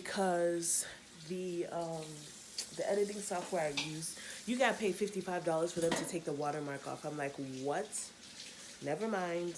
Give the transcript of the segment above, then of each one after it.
because the editing software I use, you gotta pay $55 for them to take the watermark off. I'm like, what? Never mind.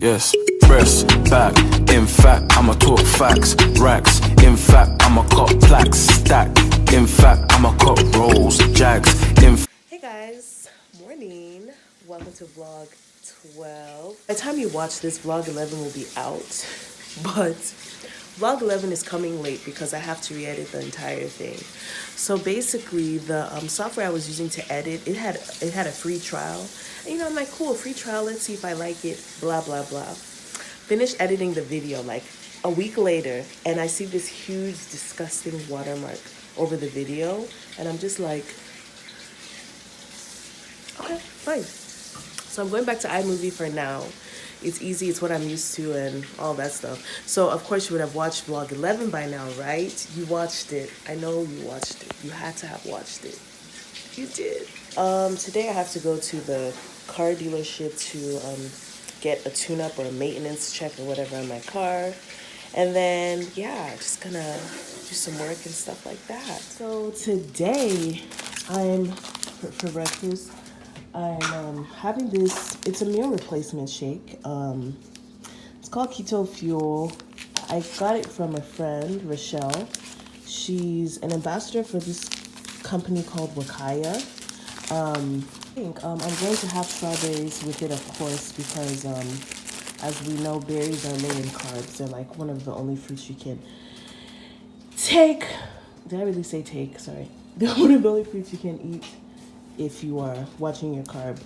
Yes, breast, back, in fact, I'ma talk facts, racks, in fact, I'ma cop plaques, stack, in fact, I'ma cop rolls, jags, Hey guys, morning. Welcome to vlog 12. By the time you watch this, vlog 11 will be out, but vlog 11 is coming late because I have to re-edit the entire thing. So basically, the software I was using to edit, it had a free trial. And, you know, I'm like, cool, free trial, let's see if I like it, blah, blah, blah. Finished editing the video like a week later, and I see this huge, disgusting watermark over the video, and I'm just like, okay, fine. So I'm going back to iMovie for now. It's easy, it's what I'm used to and all that stuff. So of course you would have watched vlog 11 by now, right? You watched it. I know you watched it. You had to have watched it. You did. Today I have to go to the car dealership to get a tune-up or a maintenance check or whatever on my car. And then, yeah, just gonna do some work and stuff like that. So today, for breakfast, I'm having this, it's a meal replacement shake. It's called Keto Fuel. I got it from a friend, Rochelle. She's an ambassador for this company called Wakaya. I'm going to have strawberries with it, of course, because as we know, berries are low in carbs. They're like one of the only fruits you can take. Did I really say take? Sorry. They're one of the only fruits you can eat if you are watching your carb.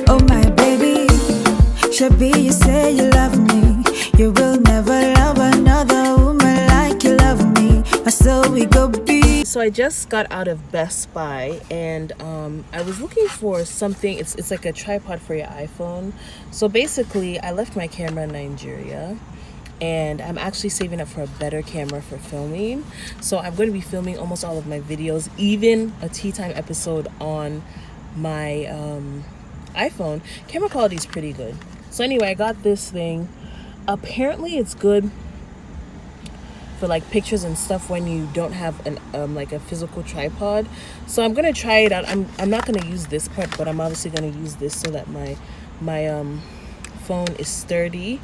Oh my baby, Shabby, you say you love me. You will never love another woman like you love me. So we go be. So I just got out of Best Buy, and I was looking for something. It's like a tripod for your iPhone. So basically, I left my camera in Nigeria, and I'm actually saving up for a better camera for filming. So I'm going to be filming almost all of my videos, even a tea time episode on my iPhone. Camera quality is pretty good. So anyway, I got this thing. Apparently it's good for like pictures and stuff when you don't have an like a physical tripod. So I'm gonna try it out. I'm not gonna use this part, but I'm obviously gonna use this so that my phone is sturdy.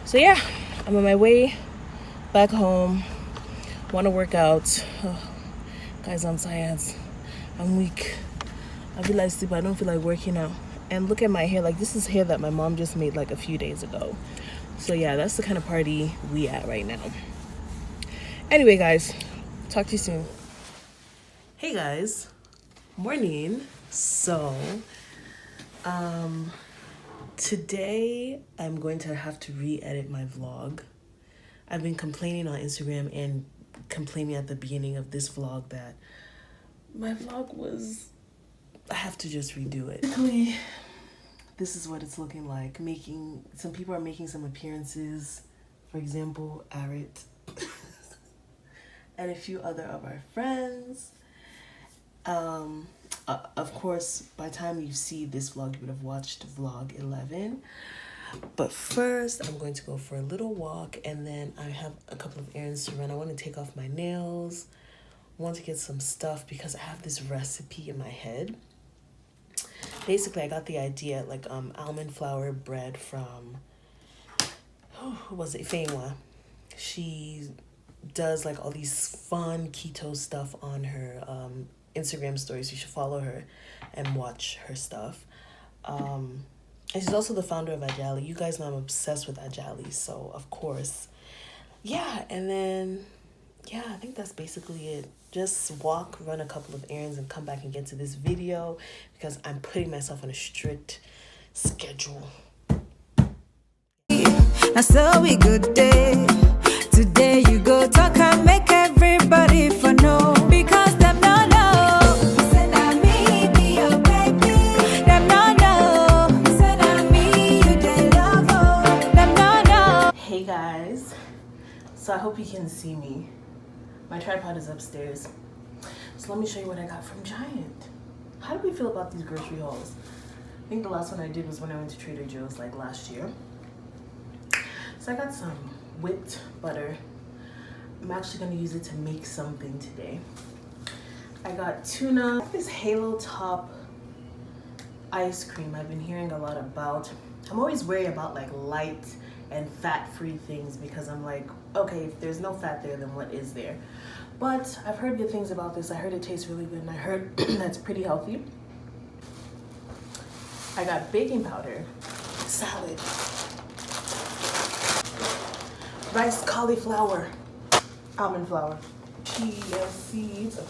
So yeah, I'm on my way back home. Want to work out. Guys, I'm tired. I'm weak. I feel like sleep. I don't feel like working out. And look at my hair. Like, this is hair that my mom just made like a few days ago. So yeah, that's the kind of party we at right now. Anyway, guys, talk to you soon. Hey guys, morning. So today I'm going to have to re-edit my vlog. I've been complaining on Instagram and complaining at the beginning of this vlog that my vlog was, I have to just redo it. Basically, this is what it's looking like. Some people are making some appearances. For example, Arit and a few other of our friends. Of course, by the time you see this vlog, you would have watched vlog 11. But first, I'm going to go for a little walk, and then I have a couple of errands to run. I want to take off my nails. I want to get some stuff because I have this recipe in my head. Basically, I got the idea, like almond flour bread from, who was it? Feinwa. She does like all these fun keto stuff on her Instagram stories. You should follow her and watch her stuff. And she's also the founder of Ajali. You guys know I'm obsessed with Ajali, so of course. Yeah, and then, yeah, I think that's basically it. Just walk, run a couple of errands, and come back and get to this video because I'm putting myself on a strict schedule. Now so we good day. Today you go talk and make everybody for know. Because them no know. Say na me be your baby. Them no know. Say na me you dey love. Them no know. Hey guys. So I hope you can see me. My tripod is upstairs. So let me show you what I got from Giant. How do we feel about these grocery hauls? I think the last one I did was when I went to Trader Joe's like last year. So I got some whipped butter. I'm actually gonna use it to make something today. I got tuna. This Halo Top ice cream I've been hearing a lot about. I'm always worried about like light and fat-free things because I'm like, okay, if there's no fat there, then what is there? But I've heard good things about this. I heard it tastes really good and I heard that's pretty healthy. I got baking powder, salad, rice cauliflower, almond flour, chia seeds,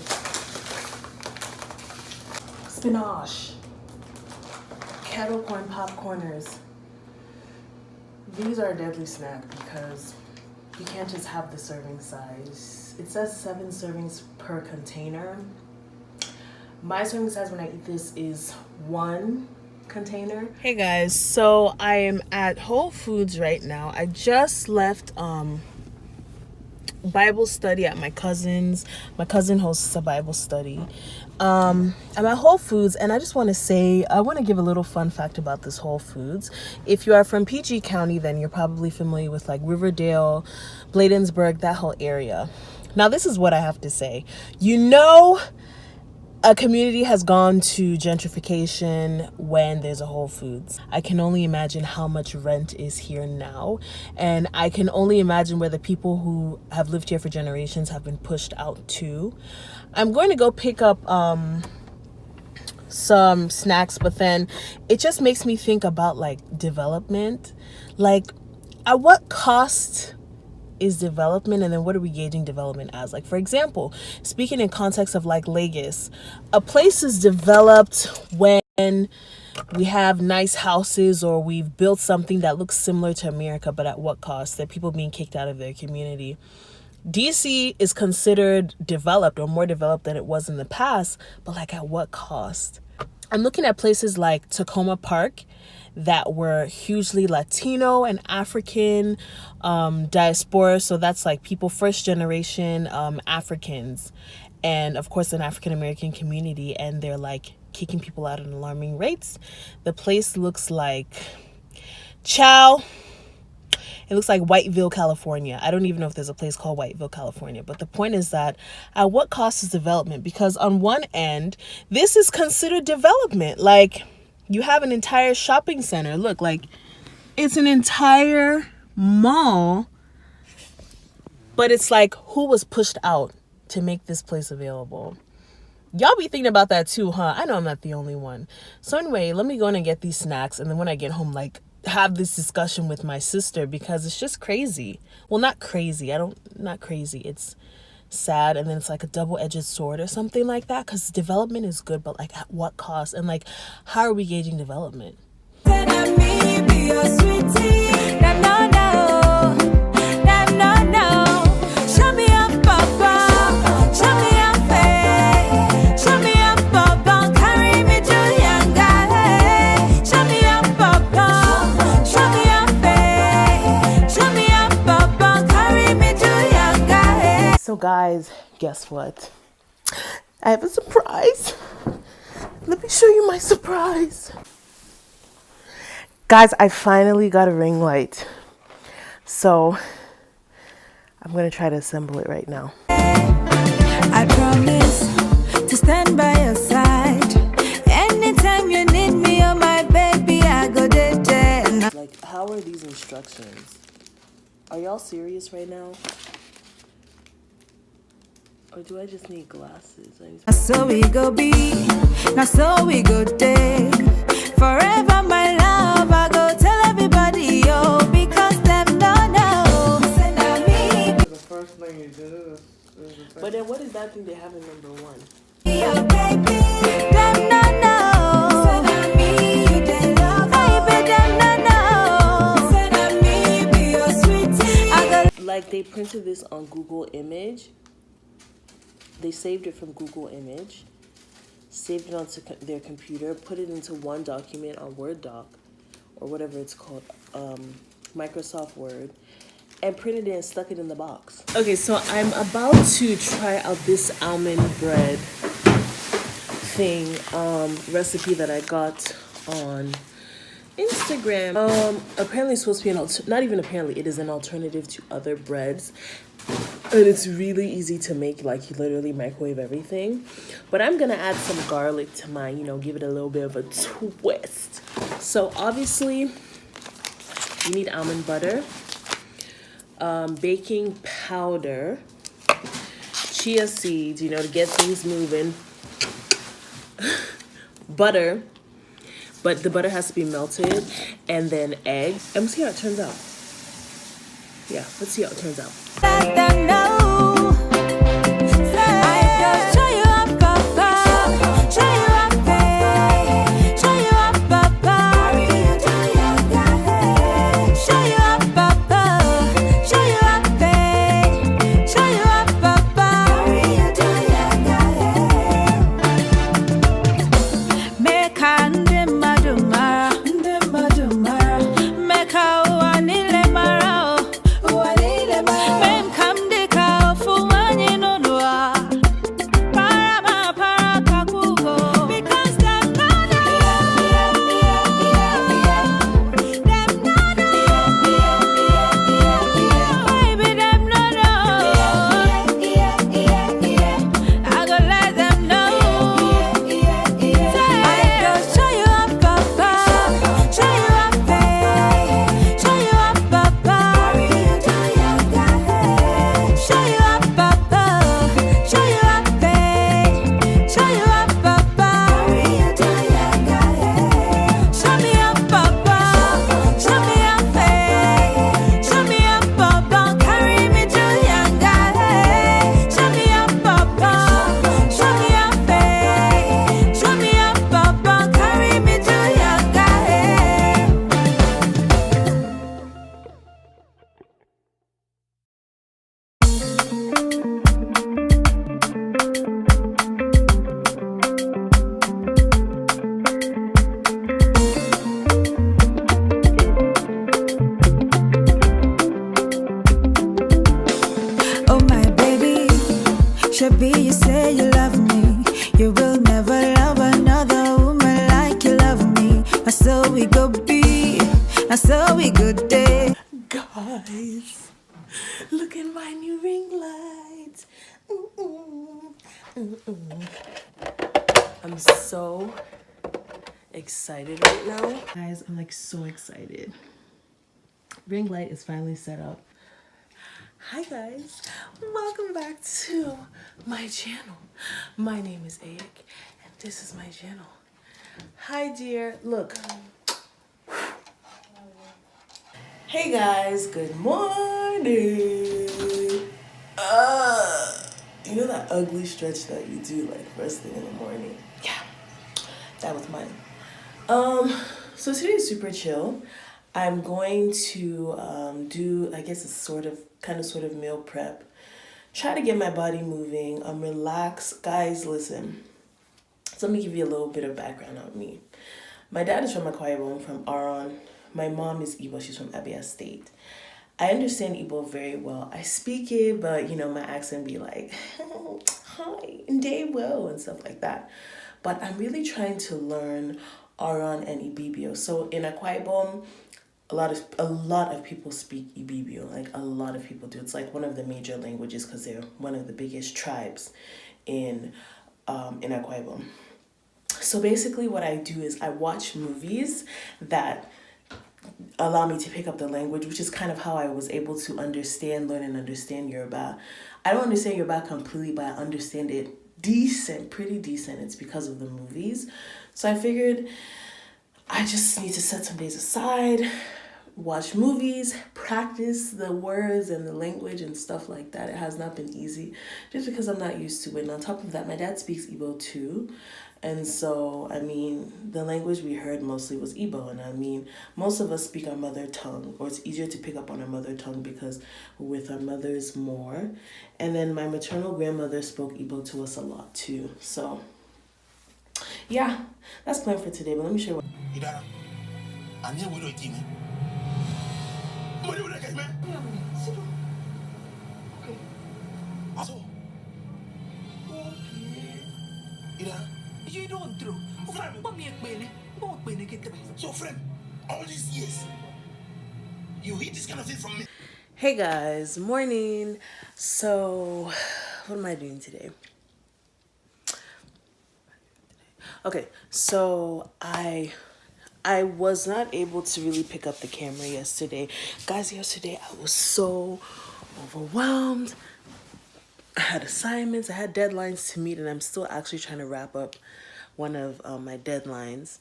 spinach, kettle corn popcorners. These are a deadly snack because you can't just have the serving size. It says 7 servings per container. My serving size when I eat this is 1 container. Hey guys, so I am at Whole Foods right now. I just left Bible study at my cousin's. My cousin hosts a Bible study. I'm at Whole Foods and I just want to say, I want to give a little fun fact about this Whole Foods. If you are from PG County, then you're probably familiar with like Riverdale, Bladensburg, that whole area. Now this is what I have to say. You know, a community has gone to gentrification when there's a Whole Foods. I can only imagine how much rent is here now. And I can only imagine where the people who have lived here for generations have been pushed out to. I'm going to go pick up some snacks, but then it just makes me think about like development. Like, at what cost is development, and then what are we gauging development as? Like, for example, speaking in context of like Lagos, a place is developed when we have nice houses or we've built something that looks similar to America, but at what cost? That people being kicked out of their community. DC is considered developed or more developed than it was in the past, but like at what cost? I'm looking at places like Tacoma Park that were hugely Latino and African diaspora. So that's like people, first generation Africans, and of course an African American community, and they're like kicking people out at alarming rates. The place looks like it looks like Whiteville, California. I don't even know if there's a place called Whiteville, California. But the point is that at what cost is development? Because on one end, this is considered development. Like, you have an entire shopping center. Look, like, it's an entire mall. But it's like, who was pushed out to make this place available? Y'all be thinking about that too, huh? I know I'm not the only one. So anyway, let me go in and get these snacks. And then when I get home, like, have this discussion with my sister, because it's just crazy. Well, not crazy. Not crazy. It's sad, and then it's like a double-edged sword or something like that, because development is good, but like at what cost? And like, how are we gauging development? So guys, guess what? I have a surprise. Let me show you my surprise. Guys, I finally got a ring light. So I'm gonna try to assemble it right now. I promise to stand by your side. Anytime you need me, oh my baby, I go there. Like, how are these instructions? Are y'all serious right now? Or do I just need glasses? Now so we go be, now so we go day. Forever my love, I go tell everybody, yo, because them don't know. Say now me. The first thing you do is But then what is that thing they have in number 1? Your baby, them don't know. Say now me, you they love. Baby, them don't know. Say now me, be your sweetie. I go. Like, they printed this on Google Image. They saved it from Google Image, saved it onto their computer, put it into one document on Word Doc, or whatever it's called, Microsoft Word, and printed it and stuck it in the box. Okay, so I'm about to try out this almond bread thing recipe that I got on Instagram. Apparently it's supposed to be not even apparently, it is an alternative to other breads. And it's really easy to make, like you literally microwave everything. But I'm gonna add some garlic to mine, you know, give it a little bit of a twist. So obviously, you need almond butter, baking powder, chia seeds, you know, to get things moving, butter, but the butter has to be melted, and then egg. And we'll see how it turns out. Yeah, let's see how it turns out. Let them know. I just show you up, Papa. Show you up, babe. Show you up, Papa. Show you up, Papa. Show you up, babe. Show you up, Papa. Make ande madumara, make a wanile mara. Mem kam de ka fu wani no noa. Para kakugo. Because them not know. Them not know. Baby, them not know. I go let them know. I just show you up, Papa. Show you up, babe. Show you up, Papa. Show you up, Papa. Show you up, babe. Show you up, Papa. Show me up, Papa. Show me up, babe. Show me up, Papa. Carry me to Yanga. Show me up, Papa. Show me up, babe. Show me up, Papa. Carry me to Yanga. Oh my baby, Shabi, you say you love me. You will never love another woman like you love me. And so we go be, and so we go day. Guys, look at my new ring light. I'm so excited right now. Guys, I'm like so excited. Ring light is finally set up. Hi guys, welcome back to my channel. My name is Ayek and this is my channel. Hi dear, look. Hey guys, good morning. You know that ugly stretch that you do like first thing in the morning? Yeah, that was mine. So today is super chill. I'm going to do, I guess it's sort of meal prep. Try to get my body moving, relax. Guys, listen. So let me give you a little bit of background on me. My dad is from Akwa Ibom, from Aron. My mom is Igbo, she's from Abia State. I understand Igbo very well. I speak it, but you know, my accent be like, hi, Ndewo, and stuff like that. But I'm really trying to learn Aron and Ibibio. So in Akwa Ibom, a lot of people speak Ibibio, like a lot of people do. It's like one of the major languages because they're one of the biggest tribes in Akwa Ibom. So basically what I do is I watch movies that allow me to pick up the language, which is kind of how I was able to learn and understand Yoruba. I don't understand Yoruba completely, but I understand it pretty decent. It's because of the movies. So I figured I just need to set some days aside, watch movies, practice the words and the language and stuff like that. It has not been easy just because I'm not used to it. And on top of that, my dad speaks Igbo too. And so, I mean, the language we heard mostly was Igbo. And I mean, most of us speak our mother tongue, or it's easier to pick up on our mother tongue because we're with our mothers more. And then my maternal grandmother spoke Igbo to us a lot too. So, yeah, that's the plan for today. But let me show you what... So, okay. You don't throw. So, friend, all these years, you hear this kind of thing from me. Hey guys, morning. So, what am I doing today? Okay, so I was not able to really pick up the camera yesterday. Guys, yesterday I was so overwhelmed. I had assignments, I had deadlines to meet, and I'm still actually trying to wrap up one of my deadlines.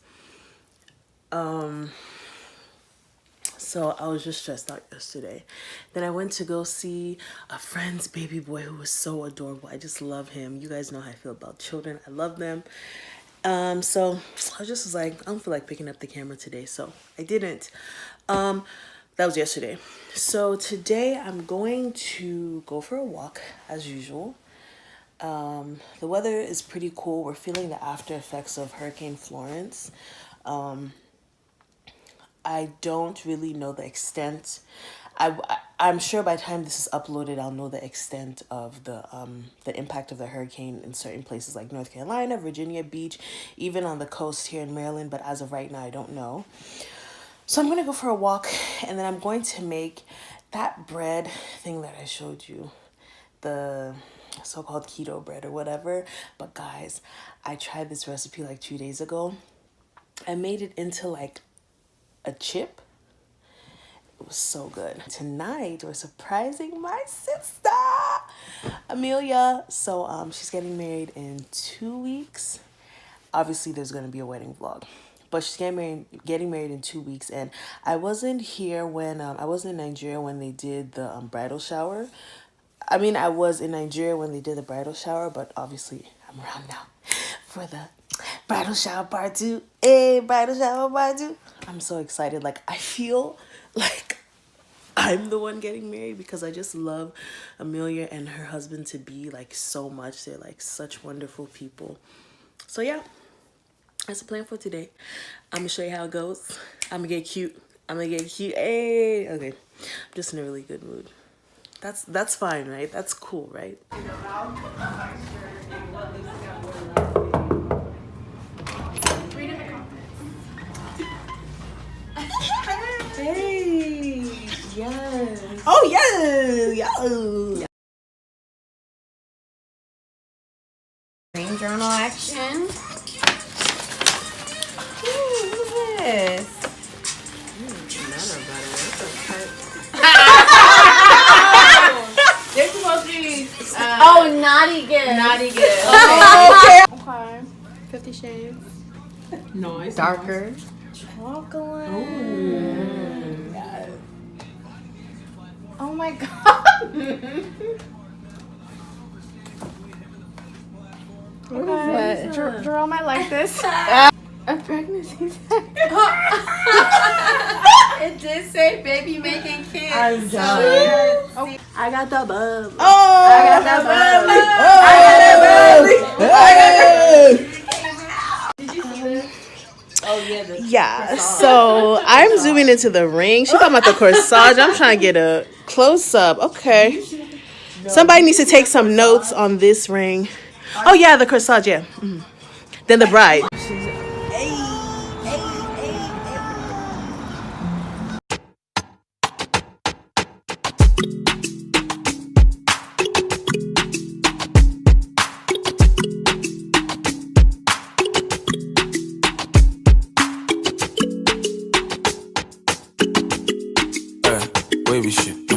So I was just stressed out yesterday. Then I went to go see a friend's baby boy who was so adorable. I just love him. You guys know how I feel about children. I love them. So I was like, I don't feel like picking up the camera today, so I didn't. That was yesterday. So today I'm going to go for a walk as usual. The weather is pretty cool. We're feeling the after effects of Hurricane Florence. I don't really know the extent. I'm sure by the time this is uploaded, I'll know the extent of the impact of the hurricane in certain places like North Carolina, Virginia Beach, even on the coast here in Maryland. But as of right now, I don't know. So I'm going to go for a walk, and then I'm going to make that bread thing that I showed you, the so-called keto bread or whatever. But guys, I tried this recipe like 2 days ago. I made it into like a chip. It was so good. Tonight we're surprising my sister Amelia. So she's getting married in 2 weeks. Obviously there's going to be a wedding vlog, but she's getting married in 2 weeks. And I wasn't here when I wasn't in Nigeria when they did the bridal shower. I mean, I was in Nigeria when they did the bridal shower, but obviously I'm around now for the bridal shower part 2. Hey, bridal shower part 2. I'm so excited. Like, I feel like I'm the one getting married because I just love Amelia and her husband to be like so much. They're like such wonderful people. So yeah, that's the plan for today. I'm gonna show you how it goes. I'm gonna get cute. Hey, okay. I'm just in a really good mood. That's fine, right? That's cool, right? Hey, yes. Oh, yeah. Green journal action. Ooh, look at this. They're supposed to be Naughty gift. naughty good. Okay. 50 Shades. Nice. Darker. Chocolate. Oh my god. Okay. Jerome, I like this. A pregnancy test. It did say baby making kids. I'm done. Oh. I got the bub. I got that Yeah, so I'm zooming into the ring. She talking about the corsage. I'm trying to get a close up. Okay. Somebody needs to take some notes on this ring. Oh yeah, the corsage, yeah. Mhm. Then the bride. Wavy shit.